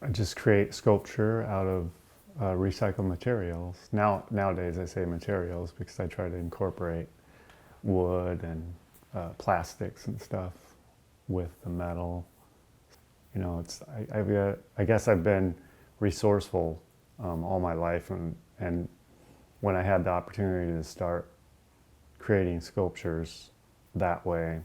I just create sculpture out of recycled materials. Nowadays I say materials because I try to incorporate wood and plastics and stuff with the metal. You know, I guess I've been resourceful all my life, and when I had the opportunity to start creating sculptures that way,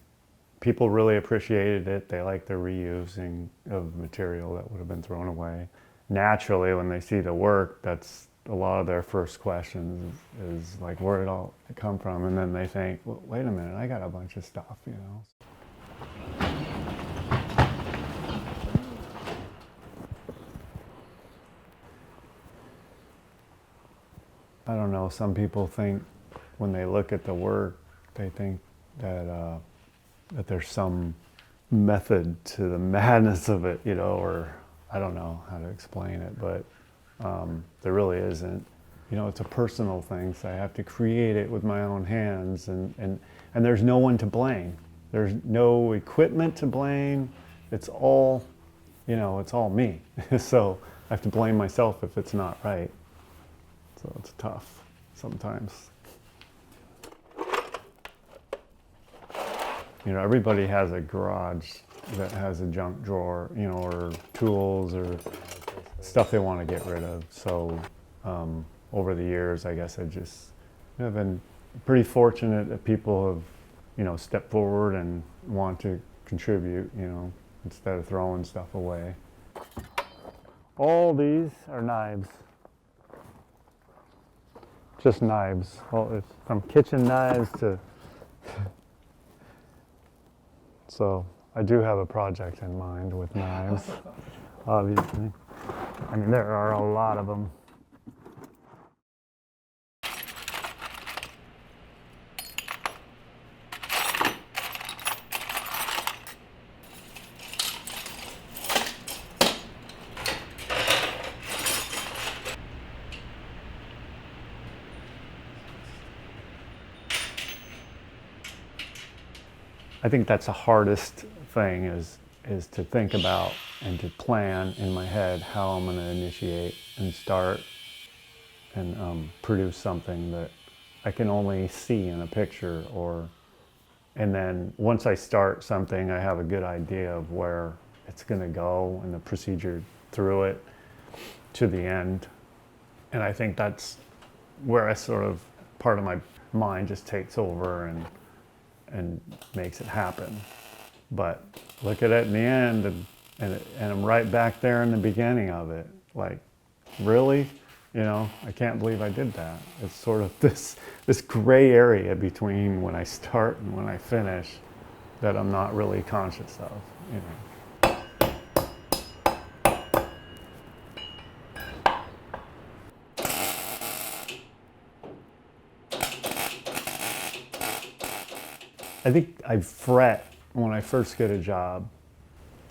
people really appreciated it. They liked the reusing of material that would have been thrown away. Naturally, when they see the work, that's a lot of their first questions is like, where did all it come from? And then they think, well, wait a minute, I got a bunch of stuff, you know. I don't know, some people think when they look at the work, they think that that there's some method to the madness of it, you know, or I don't know how to explain it, but there really isn't. You know, it's a personal thing, so I have to create it with my own hands, and there's no one to blame. There's no equipment to blame. It's all, you know, it's all me. So I have to blame myself if it's not right. So it's tough sometimes. You know, everybody has a garage that has a junk drawer, you know, or tools or stuff they want to get rid of. So over the years, I guess I've been pretty fortunate that people have, you know, stepped forward and want to contribute, you know, instead of throwing stuff away. All these are knives. Just knives. Well, it's from kitchen knives to... So I do have a project in mind with knives, obviously. I mean, there are a lot of them. I think that's the hardest thing is to think about and to plan in my head how I'm going to initiate and start and produce something that I can only see in a picture, and then once I start something, I have a good idea of where it's going to go and the procedure through it to the end. And I think that's where I sort of, part of my mind just takes over and makes it happen. But look at it in the end, and I'm right back there in the beginning of it. Like, really? You know, I can't believe I did that. It's sort of this gray area between when I start and when I finish that I'm not really conscious of, you know. I think I fret when I first get a job.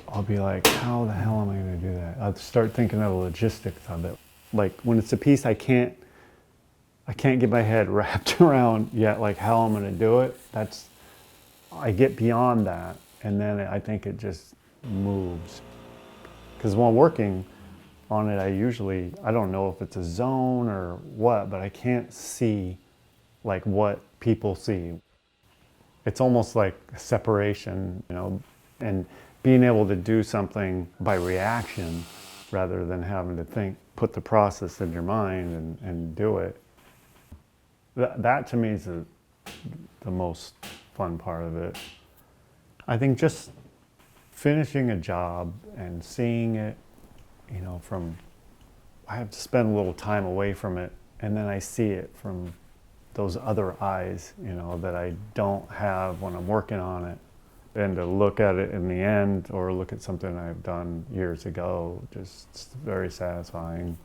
I'll be like, how the hell am I going to do that? I'll start thinking of the logistics of it. Like when it's a piece I can't get my head wrapped around yet, like how I'm going to do it. I get beyond that, and then I think it just moves. Because when I'm working on it, I don't know if it's a zone or what, but I can't see like what people see. It's almost like a separation, you know, and being able to do something by reaction rather than having to put the process in your mind and do it. That to me is the most fun part of it. I think just finishing a job and seeing it, you know, I have to spend a little time away from it, and then I see it from those other eyes, you know, that I don't have when I'm working on it. And to look at it in the end, or look at something I've done years ago, just very satisfying.